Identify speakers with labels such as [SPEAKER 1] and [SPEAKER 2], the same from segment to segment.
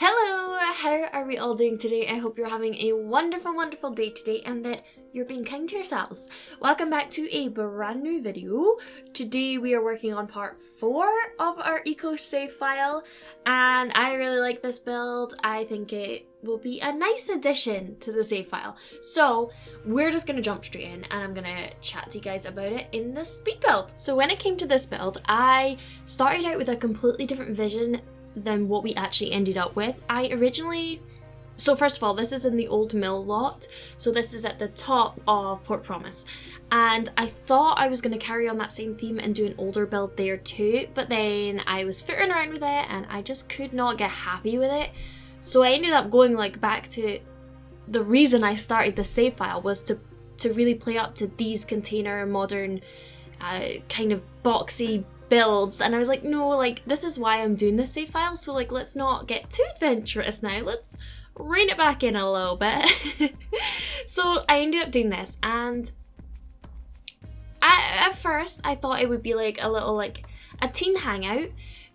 [SPEAKER 1] Hello, how are we all doing today? I hope you're having a wonderful, wonderful day today and that you're being kind to yourselves. Welcome back to a brand new video. Today we are working on part 4 of our eco save file and I really like this build. I think it will be a nice addition to the save file. So we're just going to jump straight in and I'm going to chat to you guys about it in the speed build. So when it came to this build, I started out with a completely different vision than what we actually ended up with. So first of all, this is in the old mill lot, so this is at the top of Port Promise, and I thought I was going to carry on that same theme and do an older build there too, but then I was fiddling around with it and I just could not get happy with it, so I ended up going back to the reason I started the save file was to really play up to these container modern kind of boxy builds, and I was like, no, this is why I'm doing this save file, so let's not get too adventurous now, let's rein it back in a little bit. So I ended up doing this, and at first I thought it would be a little a teen hangout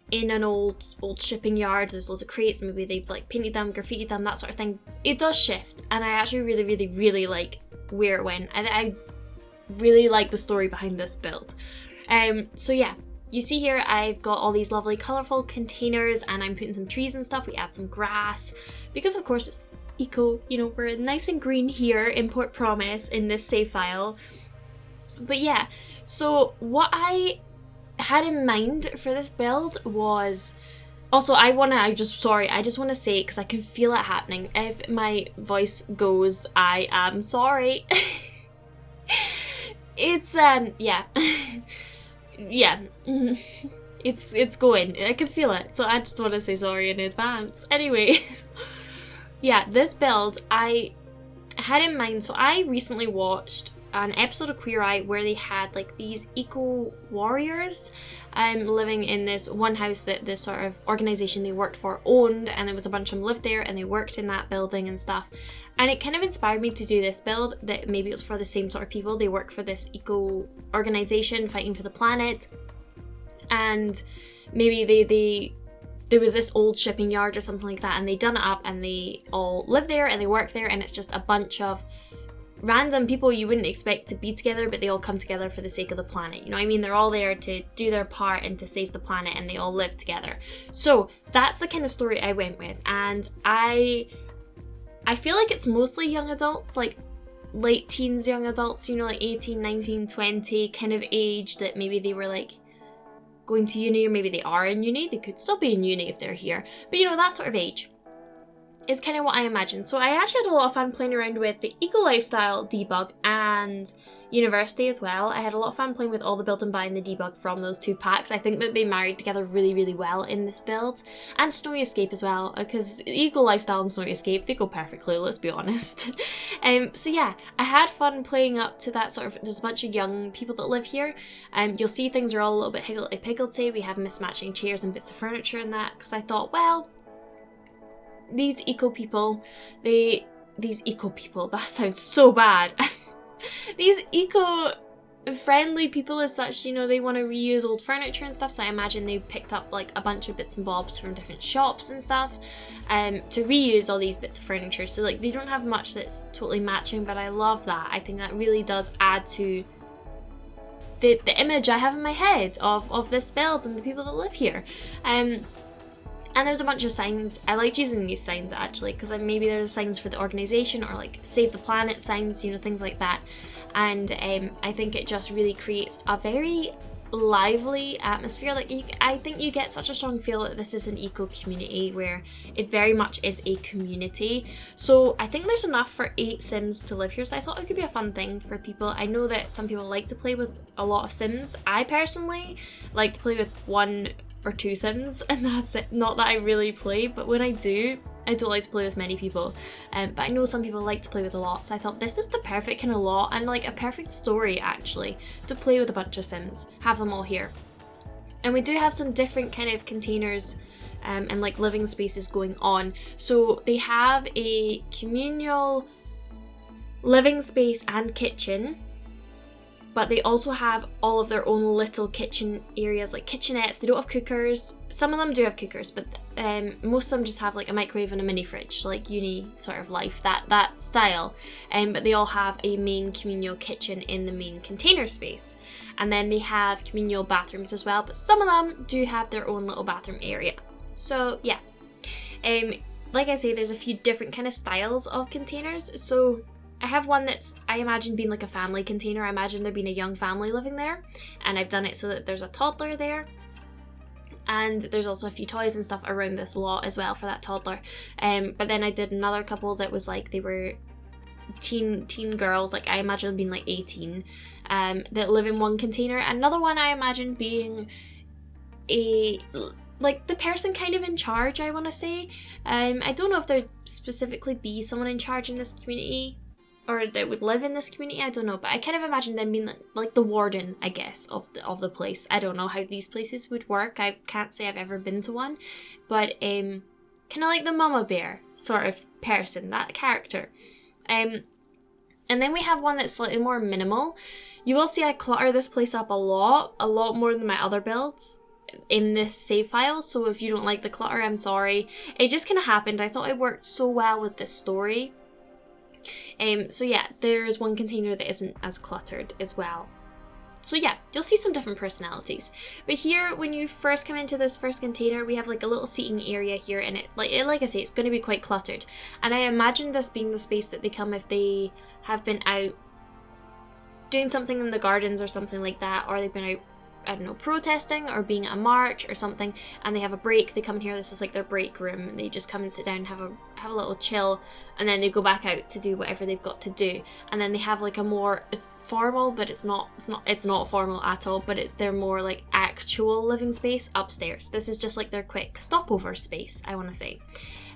[SPEAKER 1] in an old shipping yard. There's loads of crates, maybe they've painted them, graffitied them, that sort of thing. It does shift, and I actually really like where it went. I really like the story behind this build. So yeah, you see here I've got all these lovely colourful containers and I'm putting some trees and stuff. We add some grass because of course it's eco, we're nice and green here in Port Promise in this save file. But yeah, so what I had in mind for this build was, also I just want to say, because I can feel it happening, if my voice goes, I am sorry. It's yeah. Yeah, it's going. I can feel it, so I just want to say sorry in advance. Anyway, yeah, this build I had in mind. So I recently watched an episode of Queer Eye where they had these eco warriors living in this one house that this sort of organization they worked for owned, and there was a bunch of them lived there and they worked in that building and stuff, and it kind of inspired me to do this build, that maybe it's for the same sort of people. They work for this eco organization fighting for the planet, and maybe there was this old shipping yard or something like that, and they done it up and they all live there and they work there, and it's just a bunch of random people you wouldn't expect to be together, but they all come together for the sake of the planet. You know what I mean? They're all there to do their part and to save the planet, and they all live together. So that's the kind of story I went with, and I feel like it's mostly young adults, late teens, young adults, 18, 19, 20 kind of age, that maybe they were going to uni, or maybe they are in uni. They could still be in uni if they're here, but that sort of age is kind of what I imagine. So I actually had a lot of fun playing around with the Eco Lifestyle debug and University as well. I had a lot of fun playing with all the build and buy and the debug from those two packs. I think that they married together really, really well in this build. And Snowy Escape as well, because Eco Lifestyle and Snowy Escape, they go perfectly, let's be honest. So yeah, I had fun playing up to that sort of, there's a bunch of young people that live here. You'll see things are all a little bit higgledy-piggledy. We have mismatching chairs and bits of furniture and that, because I thought, well, these eco people, that sounds so bad. These eco-friendly people as such, they want to reuse old furniture and stuff, so I imagine they picked up a bunch of bits and bobs from different shops and stuff to reuse all these bits of furniture. So they don't have much that's totally matching, but I love that. I think that really does add to the image I have in my head of this build and the people that live here. And there's a bunch of signs. I liked using these signs actually, because maybe there's signs for the organization or save the planet signs, things like that. And I think it just really creates a very lively atmosphere. I think you get such a strong feel that this is an eco community where it very much is a community. So I think there's enough for 8 Sims to live here, so I thought it could be a fun thing for people. I know that some people like to play with a lot of Sims. I personally like to play with 1 or 2 Sims, and that's it. Not that I really play, but when I do, I don't like to play with many people. But I know some people like to play with a lot, so I thought this is the perfect kind of lot, and a perfect story actually, to play with a bunch of Sims. Have them all here. And we do have some different kind of containers and living spaces going on. So they have a communal living space and kitchen, but they also have all of their own little kitchen areas, like kitchenettes. They don't have cookers. Some of them do have cookers, but most of them just have like a microwave and a mini fridge, like uni sort of life, that style. But they all have a main communal kitchen in the main container space. And then they have communal bathrooms as well, but some of them do have their own little bathroom area. So yeah, like I say, there's a few different kind of styles of containers. So I have one that's, I imagine, being like a family container. I imagine there being a young family living there, and I've done it so that there's a toddler there, and there's also a few toys and stuff around this lot as well for that toddler. But then I did another couple that was like, they were teen girls, like I imagine them being like 18, that live in one container. Another one I imagine being like the person kind of in charge, I want to say. I don't know if there'd specifically be someone in charge in this community, or that would live in this community, I don't know, but I kind of imagine them being like the warden, I guess, of the place. I don't know how these places would work. I can't say I've ever been to one, but kind of like the mama bear sort of person, that character. And then we have one that's slightly more minimal. You will see I clutter this place up a lot more than my other builds in this save file, so if you don't like the clutter, I'm sorry. It just kind of happened. I thought it worked so well with this story. So yeah, there's one container that isn't as cluttered as well. So yeah, you'll see some different personalities. But here, when you first come into this first container, we have like a little seating area here, and like I say, it's going to be quite cluttered. And I imagine this being the space that they come if they have been out doing something in the gardens or something like that, or they've been out, I don't know, protesting or being at a march or something, and they have a break. They come in here. This is like their break room. They just come and sit down and have a little chill, and then they go back out to do whatever they've got to do. And then they have like a more, it's formal, but it's not formal at all, but it's their more like actual living space upstairs. This is just like their quick stopover space, I want to say.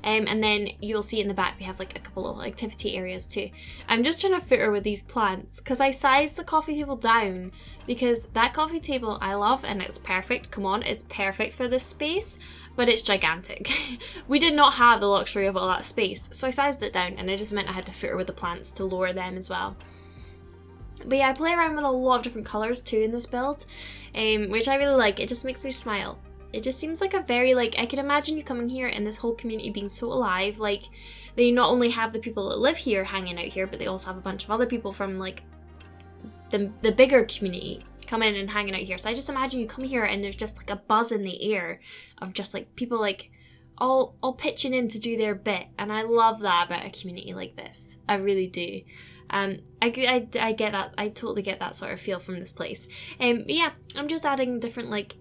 [SPEAKER 1] And then you'll see in the back we have like a couple of activity areas too. I'm just trying to fitter with these plants because I sized the coffee table down because that coffee table I love and it's perfect. Come on, it's perfect for this space, but it's gigantic. We did not have the luxury of all that space, so I sized it down, and it just meant I had to fitter with the plants to lower them as well. But yeah, I play around with a lot of different colours too in this build, which I really like. It just makes me smile. It just seems like a very, like, I can imagine you coming here and this whole community being so alive. Like, they not only have the people that live here hanging out here, but they also have a bunch of other people from, like, the bigger community coming and hanging out here. So I just imagine you come here and there's just, like, a buzz in the air of just, like, people, like, all pitching in to do their bit. And I love that about a community like this. I really do. I get that. I totally get that sort of feel from this place. But yeah, I'm just adding different, like,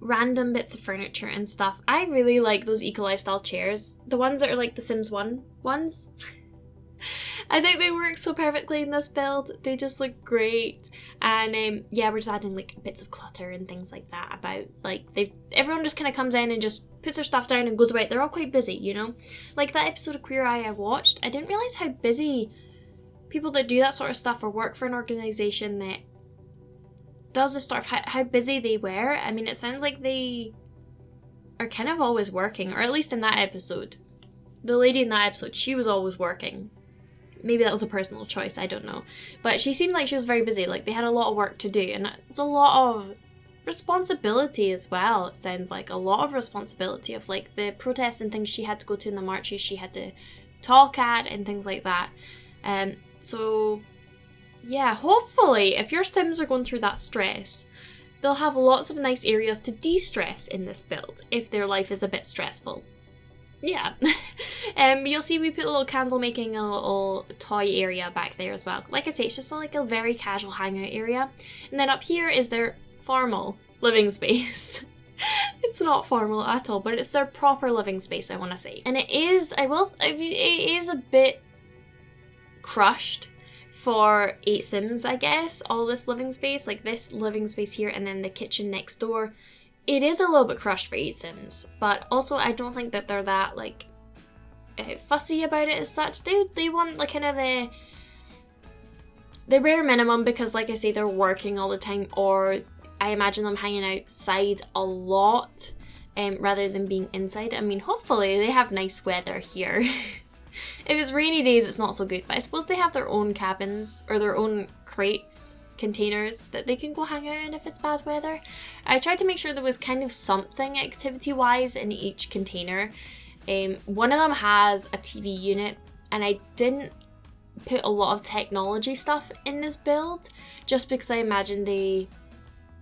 [SPEAKER 1] random bits of furniture and stuff. I really like those eco lifestyle chairs, the ones that are like the Sims 1 ones. I think they work so perfectly in this build. They just look great. And yeah, we're just adding like bits of clutter and things like that about, like, everyone just kind of comes in and just puts their stuff down and goes away. They're all quite busy, you know? Like that episode of Queer Eye I watched, I didn't realise how busy people that do that sort of stuff or work for an organisation that does this sort of, how busy they were. I mean, it sounds like they are kind of always working, or at least in that episode. The lady in that episode, she was always working. Maybe that was a personal choice, I don't know. But she seemed like she was very busy, like they had a lot of work to do, and it's a lot of responsibility as well. It sounds like a lot of responsibility of like the protests and things she had to go to in the marches she had to talk at and things like that. So yeah, hopefully, if your Sims are going through that stress, they'll have lots of nice areas to de-stress in this build, if their life is a bit stressful. Yeah. You'll see we put a little candle making, a little toy area back there as well. Like I say, it's just like a very casual hangout area. And then up here is their formal living space. It's not formal at all, but it's their proper living space, I want to say. And it is, it is a bit crushed for 8 Sims, I guess, all this living space, like this living space here and then the kitchen next door. It is a little bit crushed for 8 Sims, but also I don't think that they're that, like, fussy about it as such. They want, like, kind of the bare minimum because, like I say, they're working all the time, or I imagine them hanging outside a lot rather than being inside. I mean, hopefully they have nice weather here. If it's rainy days, it's not so good, but I suppose they have their own cabins or their own crates containers that they can go hang out in if it's bad weather. I tried to make sure there was kind of something activity-wise in each container. One of them has a TV unit, and I didn't put a lot of technology stuff in this build just because I imagine they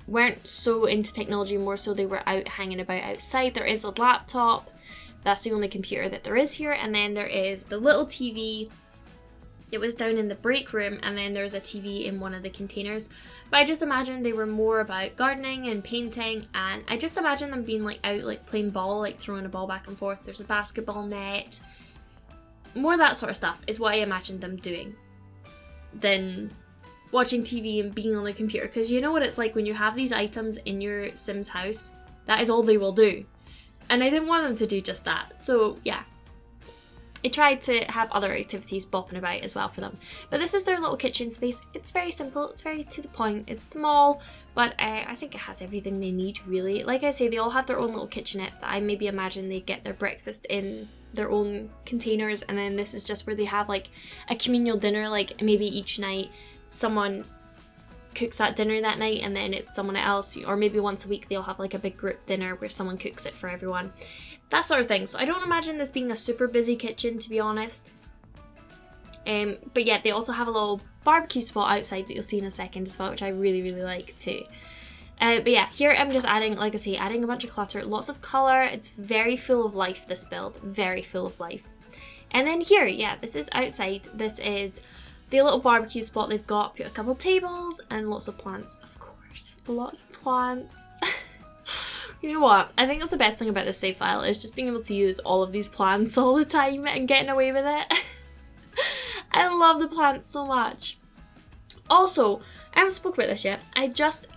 [SPEAKER 1] weren't so into technology, more so they were out hanging about outside. There is a laptop, that's the only computer that there is here, and then there is the little TV. It was down in the break room, and then there's a TV in one of the containers. But I just imagine they were more about gardening and painting, and I just imagine them being like out like playing ball, like throwing a ball back and forth. There's a basketball net. More that sort of stuff is what I imagined them doing than watching TV and being on the computer. Because you know what it's like when you have these items in your Sims house, that is all they will do. And I didn't want them to do just that. So yeah, I tried to have other activities bopping about as well for them. But this is their little kitchen space. It's very simple, it's very to the point, it's small, but I think it has everything they need really. Like I say, they all have their own little kitchenettes that I maybe imagine they get their breakfast in their own containers, and then this is just where they have like a communal dinner, like maybe each night someone cooks that dinner that night and then it's someone else, or maybe once a week they'll have like a big group dinner where someone cooks it for everyone. That sort of thing. So I don't imagine this being a super busy kitchen, to be honest. But yeah, they also have a little barbecue spot outside that you'll see in a second as well, which I really, really like too. But yeah, here I'm just adding, like I say, adding a bunch of clutter, lots of colour. It's very full of life, this build, very full of life. And then here, yeah, this is outside. This is the little barbecue spot they've got. Put a couple tables and lots of plants, of course. Lots of plants. You know what? I think that's the best thing about this save file is just being able to use all of these plants all the time and getting away with it. I love the plants so much. Also, I haven't spoke about this yet.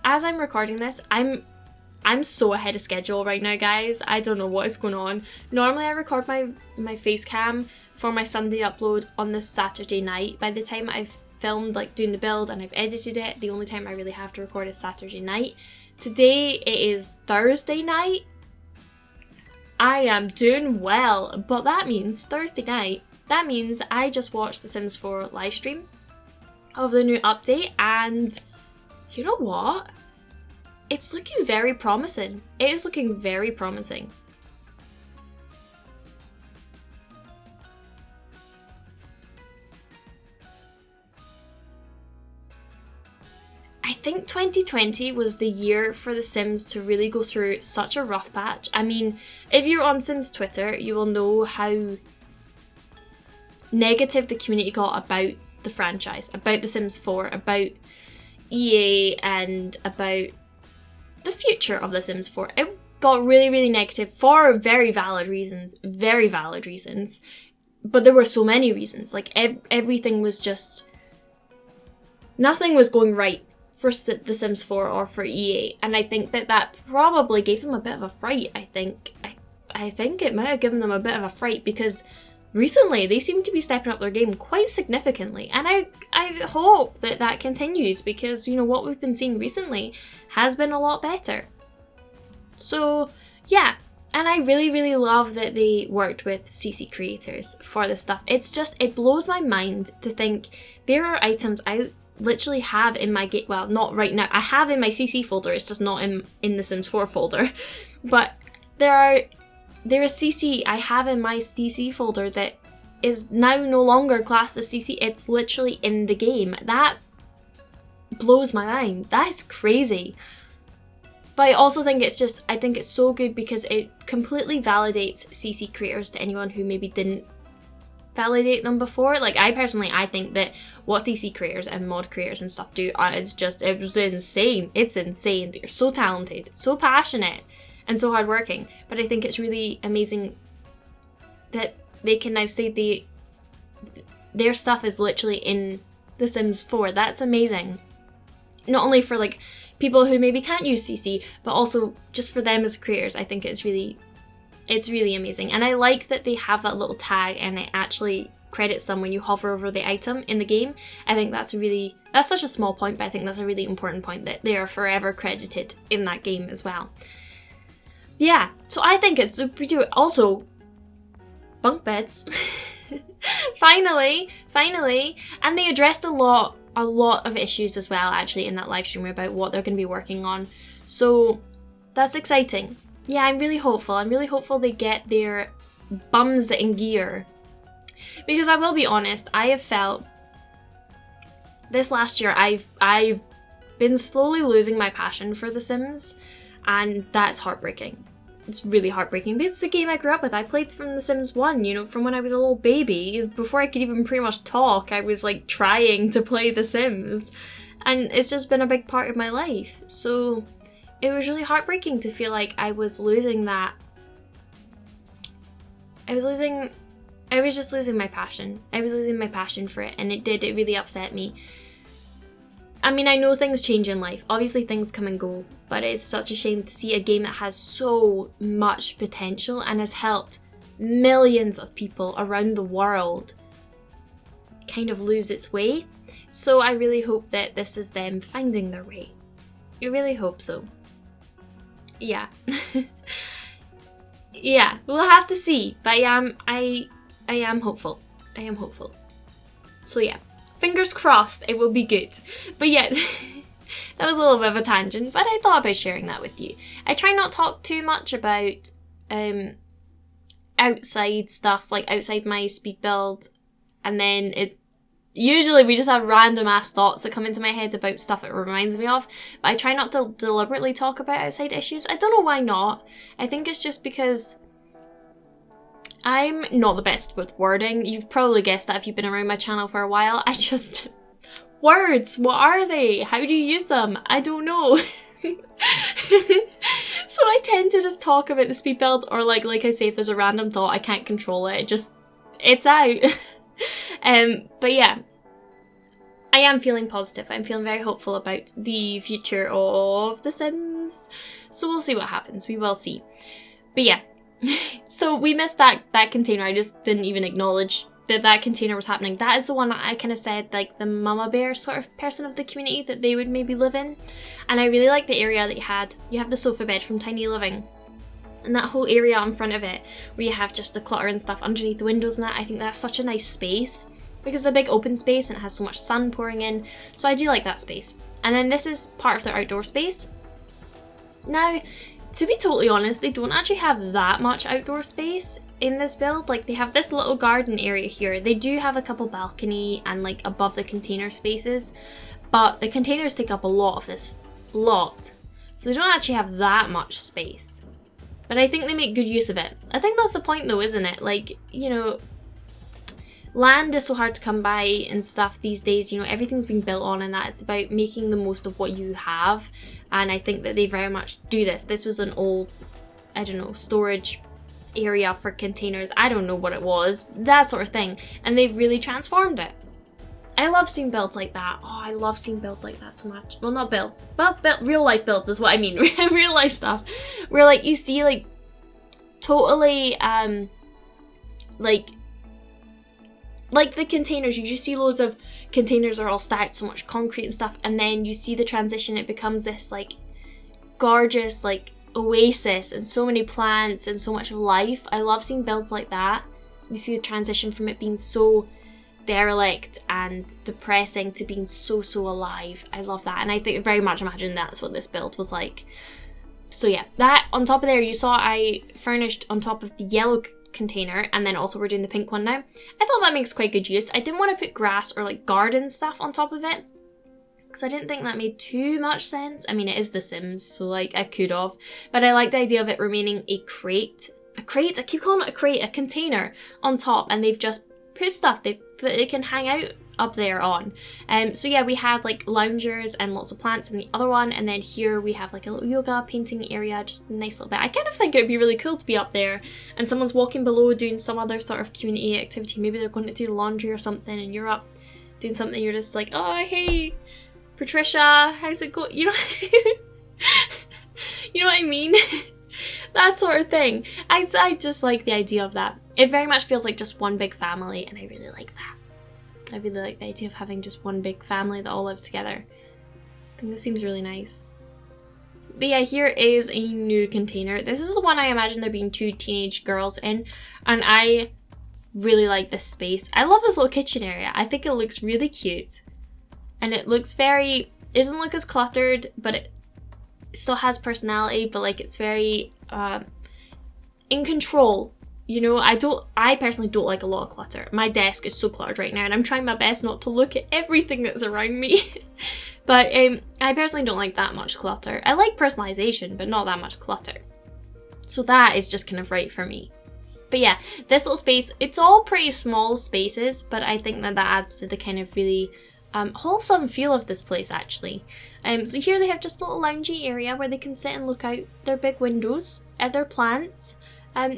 [SPEAKER 1] As I'm recording this, I'm so ahead of schedule right now, guys. I don't know what is going on. Normally I record my face cam for my Sunday upload on this Saturday night. By the time I've filmed, like doing the build and I've edited it, the only time I really have to record is Saturday night. Today it is Thursday night. I am doing well, but that means Thursday night, that means I just watched the Sims 4 live stream of the new update, and you know what? It's looking very promising. It is looking very promising. I think 2020 was the year for The Sims to really go through such a rough patch. I mean, if you're on Sims Twitter, you will know how negative the community got about the franchise, about The Sims 4, about EA, and about the future of The Sims 4. It got really, really negative for very valid reasons, but there were so many reasons. Like, everything was just... nothing was going right for The Sims 4 or for EA, and I think that probably gave them a bit of a fright. I think it might have given them a bit of a fright, because recently they seem to be stepping up their game quite significantly, and I hope that continues, because you know what we've been seeing recently has been a lot better. So yeah, and I really, really love that they worked with CC creators for this stuff. It blows my mind to think there are items I literally have in my game, well, not right now, I have in my CC folder, it's just not in the Sims 4 folder, but there is CC I have in my CC folder that is now no longer classed as CC, it's literally in the game. That blows my mind, that is crazy. But I also think I think it's so good because it completely validates CC creators to anyone who maybe didn't validate them before. Like, I think that what CC creators and mod creators and stuff do, it was insane. It's insane. They're so talented, so passionate, and so hardworking. But I think it's really amazing that they can now say their stuff is literally in The Sims 4. That's amazing. Not only for like people who maybe can't use CC, but also just for them as creators. I think it's really amazing. And I like that they have that little tag and it actually credits them when you hover over the item in the game. I think that's such a small point, but I think that's a really important point, that they are forever credited in that game as well. Yeah, so I think it's pretty... Also, bunk beds. Finally. And they addressed a lot a lot of issues as well, actually, in that live stream about what they're going to be working on. So that's exciting. Yeah, I'm really hopeful. I'm really hopeful they get their bums in gear. Because I will be honest, I have felt this last year, I've been slowly losing my passion for The Sims, and that's heartbreaking. It's really heartbreaking because it's a game I grew up with. I played from The Sims 1, you know, from when I was a little baby. Before I could even pretty much talk, I was like trying to play The Sims. And it's just been a big part of my life. So it was really heartbreaking to feel like I was losing that. I was just losing my passion. I was losing my passion for it, and it really upset me. I mean, I know things change in life. Obviously things come and go, but it's such a shame to see a game that has so much potential and has helped millions of people around the world kind of lose its way. So I really hope that this is them finding their way. I really hope so. Yeah. Yeah, we'll have to see, but I am hopeful. I am hopeful. So yeah. Fingers crossed it will be good. But yeah, that was a little bit of a tangent, but I thought about sharing that with you. I try not to talk too much about outside stuff, like outside my speed build, and then usually we just have random ass thoughts that come into my head about stuff it reminds me of, but I try not to deliberately talk about outside issues. I don't know why not. I think it's just because I'm not the best with wording. You've probably guessed that if you've been around my channel for a while. Words, what are they? How do you use them? I don't know. So I tend to just talk about the speed build, or like I say, if there's a random thought, I can't control it. It's out. But yeah, I am feeling positive. I'm feeling very hopeful about the future of The Sims. So we'll see what happens. We will see. But yeah. So we missed that container. I just didn't even acknowledge that container was happening. That is the one that I kind of said, like, the mama bear sort of person of the community that they would maybe live in. And I really like the area that you had. You have the sofa bed from Tiny Living. And that whole area in front of it, where you have just the clutter and stuff underneath the windows and that, I think that's such a nice space. Because it's a big open space and it has so much sun pouring in. So I do like that space. And then this is part of their outdoor space. Now, to be totally honest, they don't actually have that much outdoor space in this build. Like, they have this little garden area here. They do have a couple balcony and like above the container spaces, but the containers take up a lot of this lot. So they don't actually have that much space. But I think they make good use of it. I think that's the point though, isn't it? Like, you know, land is so hard to come by and stuff these days, you know, everything's being built on, and that it's about making the most of what you have. And I think that they very much do this. This was an old, I don't know, storage area for containers. I don't know what it was, that sort of thing. And they've really transformed it. I love seeing builds like that. Oh, I love seeing builds like that so much. Well, not builds, but real life builds is what I mean. Real life stuff. Where like you see like totally like the containers, you just see loads of containers are all stacked, so much concrete and stuff, and then you see the transition, it becomes this like gorgeous like oasis and so many plants and so much life. I love seeing builds like that. You see the transition from it being so derelict and depressing to being so alive. I love that, and I think very much imagine that's what this build was like. So yeah, that on top of there, you saw I furnished on top of the yellow container, and then also we're doing the pink one now. I thought that makes quite good use. I didn't want to put grass or like garden stuff on top of it because I didn't think that made too much sense. I mean, it is The Sims, so like I could have, but I like the idea of it remaining a crate, I keep calling it a crate, a container on top, and they've just put stuff that it can hang out up there on. So yeah, we had like loungers and lots of plants in the other one, and then here we have like a little yoga painting area, just a nice little bit. I kind of think it would be really cool to be up there and someone's walking below doing some other sort of community activity. Maybe they're going to do laundry or something and you're up doing something, you're just like, oh hey Patricia, how's it going? You know you know what I mean? That sort of thing. I just like the idea of that. It very much feels like just one big family, and I really like that. I really like the idea of having just one big family that all live together. I think this seems really nice. But yeah, here is a new container. This is the one I imagine there being 2 teenage girls in, and I really like this space. I love this little kitchen area. I think it looks really cute. and it doesn't look as cluttered, but it still has personality, but like it's very in control. You know, I personally don't like a lot of clutter. My desk is so cluttered right now, and I'm trying my best not to look at everything that's around me. But I personally don't like that much clutter. I like personalization, but not that much clutter. So that is just kind of right for me. But yeah, this little space, it's all pretty small spaces, but I think that adds to the kind of really wholesome feel of this place, actually. So here they have just a little loungy area where they can sit and look out their big windows at their plants.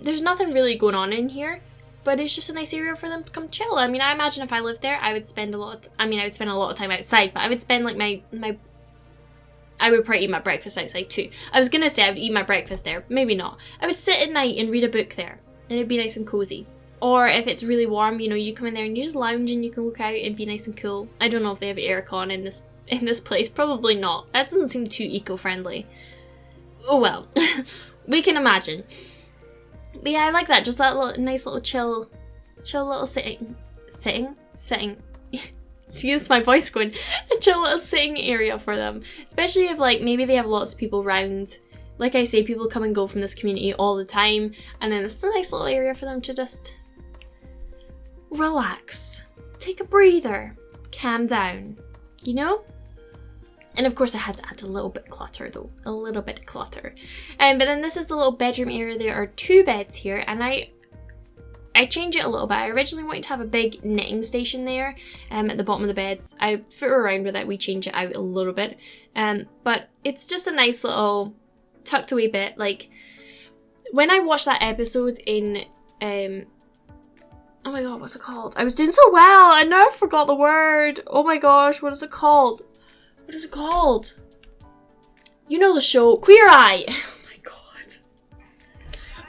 [SPEAKER 1] There's nothing really going on in here, but it's just a nice area for them to come chill. I mean, I imagine if I lived there, I would spend a lot of time outside, but I would spend like I would probably eat my breakfast outside too. I was gonna say I would eat my breakfast there, maybe not. I would sit at night and read a book there, and it'd be nice and cozy. Or if it's really warm, you know, you come in there and you just lounge and you can look out and be nice and cool. I don't know if they have aircon in this place, probably not. That doesn't seem too eco-friendly. Oh well, we can imagine. But yeah, I like that. Just that nice little chill little sitting. See, it's my voice going. A chill little sitting area for them. Especially if like maybe they have lots of people around. Like I say, people come and go from this community all the time. And then it's a nice little area for them to just relax. Take a breather. Calm down. You know? And of course I had to add a little bit of clutter though. A little bit of clutter. But then this is the little bedroom area. There are 2 beds here, and I changed it a little bit. I originally wanted to have a big knitting station there at the bottom of the beds. I foot around with it. We changed it out a little bit. But it's just a nice little tucked away bit. Like when I watched that episode in oh my god, what's it called? I was doing so well and now I forgot the word. Oh my gosh, what is it called? What is it called? You know the show, Queer Eye. Oh my god.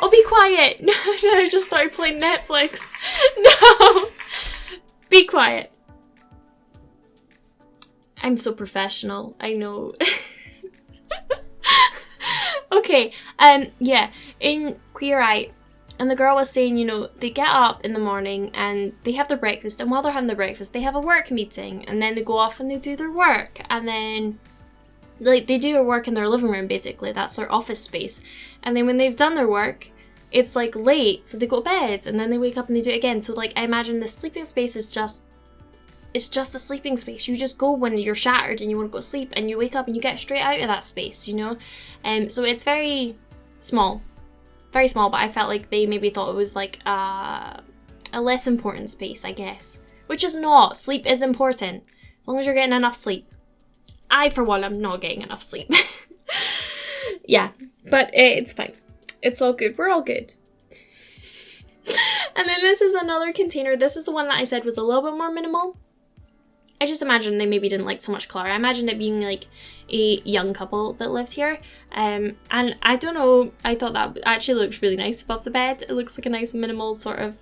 [SPEAKER 1] Oh, be quiet. No, I just started playing Netflix. No. Be quiet. I'm so professional, I know. Okay, yeah, in Queer Eye, and the girl was saying, you know, they get up in the morning and they have their breakfast, and while they're having their breakfast, they have a work meeting, and then they go off and they do their work, and then like they do their work in their living room, basically. That's their office space. And then when they've done their work, it's like late, so they go to bed, and then they wake up and they do it again. So like I imagine the sleeping space is just, it's just a sleeping space. You just go when you're shattered and you want to go to sleep, and you wake up and you get straight out of that space, you know? So it's very small. Very small, but I felt like they maybe thought it was like a less important space, I guess. Which is not. Sleep is important. As long as you're getting enough sleep. I, for one, am not getting enough sleep. Yeah, but it's fine. It's all good. We're all good. And then this is another container. This is the one that I said was a little bit more minimal. I just imagine they maybe didn't like so much clutter. I imagine it being like a young couple that lived here. And I don't know, I thought that actually looks really nice above the bed. It looks like a nice minimal sort of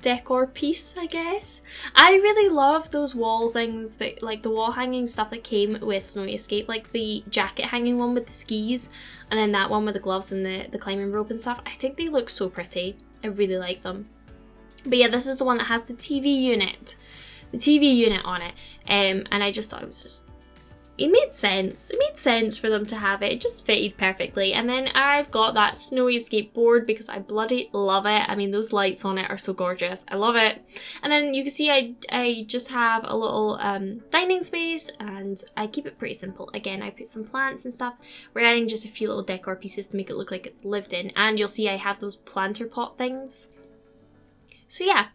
[SPEAKER 1] decor piece, I guess. I really love those wall things, that like the wall hanging stuff that came with Snowy Escape, like the jacket hanging one with the skis, and then that one with the gloves and the climbing rope and stuff. I think they look so pretty. I really like them. But yeah, this is the one that has the TV unit. The TV unit on it. And I just thought it was just, it made sense. It made sense for them to have it. It just fitted perfectly. And then I've got that Snowy Escape board because I bloody love it. I mean, those lights on it are so gorgeous. I love it. And then you can see I just have a little dining space, and I keep it pretty simple. Again, I put some plants and stuff. We're adding just a few little decor pieces to make it look like it's lived in. And you'll see I have those planter pot things. So yeah.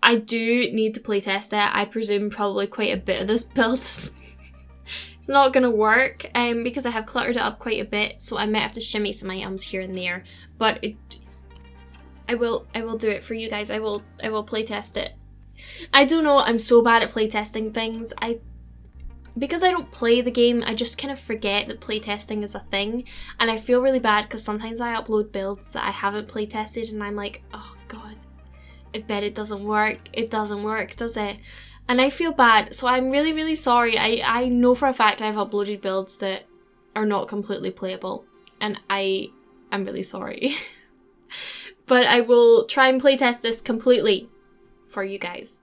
[SPEAKER 1] I do need to playtest it. I presume probably quite a bit of this build it's not going to work because I have cluttered it up quite a bit, so I might have to shimmy some items here and there. But I will do it for you guys. I will playtest it. I don't know, I'm so bad at playtesting things. Because I don't play the game, I just kind of forget that playtesting is a thing, and I feel really bad because sometimes I upload builds that I haven't playtested and I'm like, oh god, I bet it doesn't work. It doesn't work, does it? And I feel bad, so I'm really, really sorry. I know for a fact I've uploaded builds that are not completely playable, and I'm really sorry. But I will try and playtest this completely for you guys.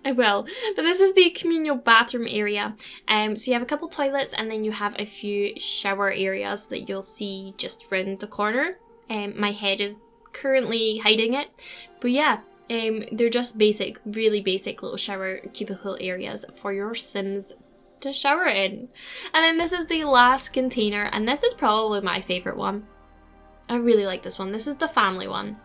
[SPEAKER 1] I will. But this is the communal bathroom area. So you have a couple toilets and then you have a few shower areas that you'll see just round the corner. My head is currently hiding it. But yeah, they're just basic, really basic little shower cubicle areas for your Sims to shower in. And then this is the last container, and this is probably my favourite one. I really like this one. This is the family one.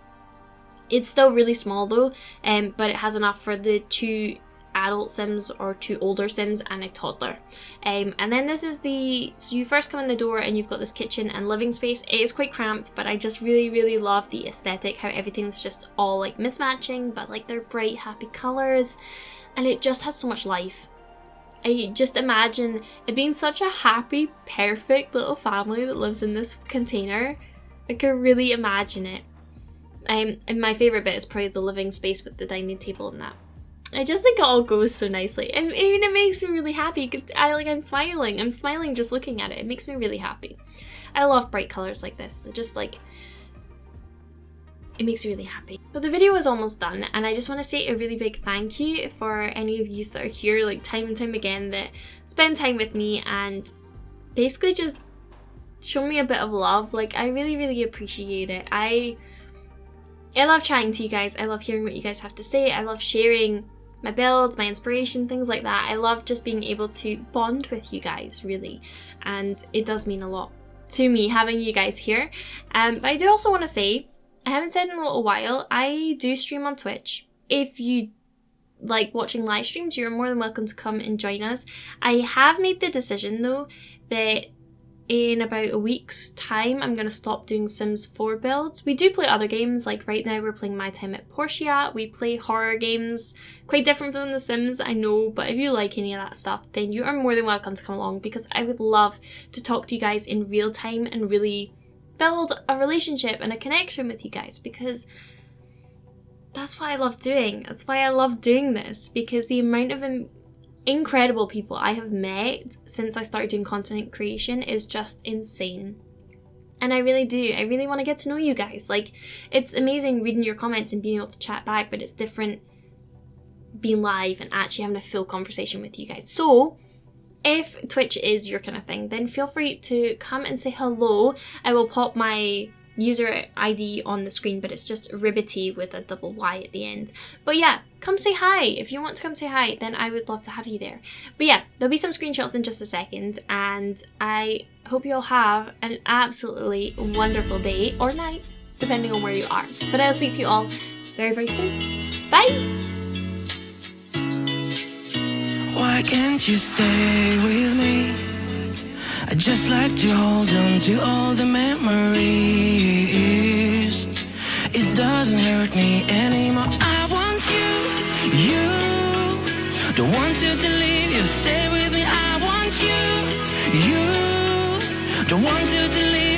[SPEAKER 1] It's still really small though, but it has enough for the 2 adult Sims or 2 older Sims and a toddler. And then this is so you first come in the door and you've got this kitchen and living space. It is quite cramped, but I just really love the aesthetic, how everything's just all like mismatching, but like they're bright, happy colours, and it just has so much life. I just imagine it being such a happy, perfect little family that lives in this container. I can really imagine it. And my favourite bit is probably the living space with the dining table and that. I just think it all goes so nicely. And even it makes me really happy. I'm smiling. I'm smiling just looking at it. It makes me really happy. I love bright colours like this. It just like, it makes me really happy. But the video is almost done, and I just want to say a really big thank you for any of you that are here like time and time again that spend time with me and basically just show me a bit of love. Like, I really appreciate it. I love chatting to you guys. I love hearing what you guys have to say. I love sharing my builds, my inspiration, things like that. I love just being able to bond with you guys, really. And it does mean a lot to me having you guys here. But I do also want to say, I haven't said in a little while, I do stream on Twitch. If you like watching live streams, you're more than welcome to come and join us. I have made the decision though that in about a week's time, I'm going to stop doing Sims 4 builds. We do play other games, like right now we're playing My Time at Portia. We play horror games, quite different from The Sims, I know, but if you like any of that stuff, then you are more than welcome to come along, because I would love to talk to you guys in real time and really build a relationship and a connection with you guys, because that's what I love doing. That's why I love doing this, because the amount of incredible people I have met since I started doing content creation is just insane. And I really do. I really want to get to know you guys. Like, it's amazing reading your comments and being able to chat back, but it's different being live and actually having a full conversation with you guys. So if Twitch is your kind of thing, then feel free to come and say hello. I will pop my user ID on the screen, but it's just RibbityYT with a double Y at the end. But yeah, come say hi. If you want to come say hi, then I would love to have you there. But yeah, there'll be some screenshots in just a second, and I hope you all have an absolutely wonderful day or night, depending on where you are. But I'll speak to you all very soon. Bye!
[SPEAKER 2] Why can't you stay with me? I just like to hold on to all the memories. It doesn't hurt me anymore. I want you. Don't want you to leave, you stay with me. I want you. Don't want you to leave.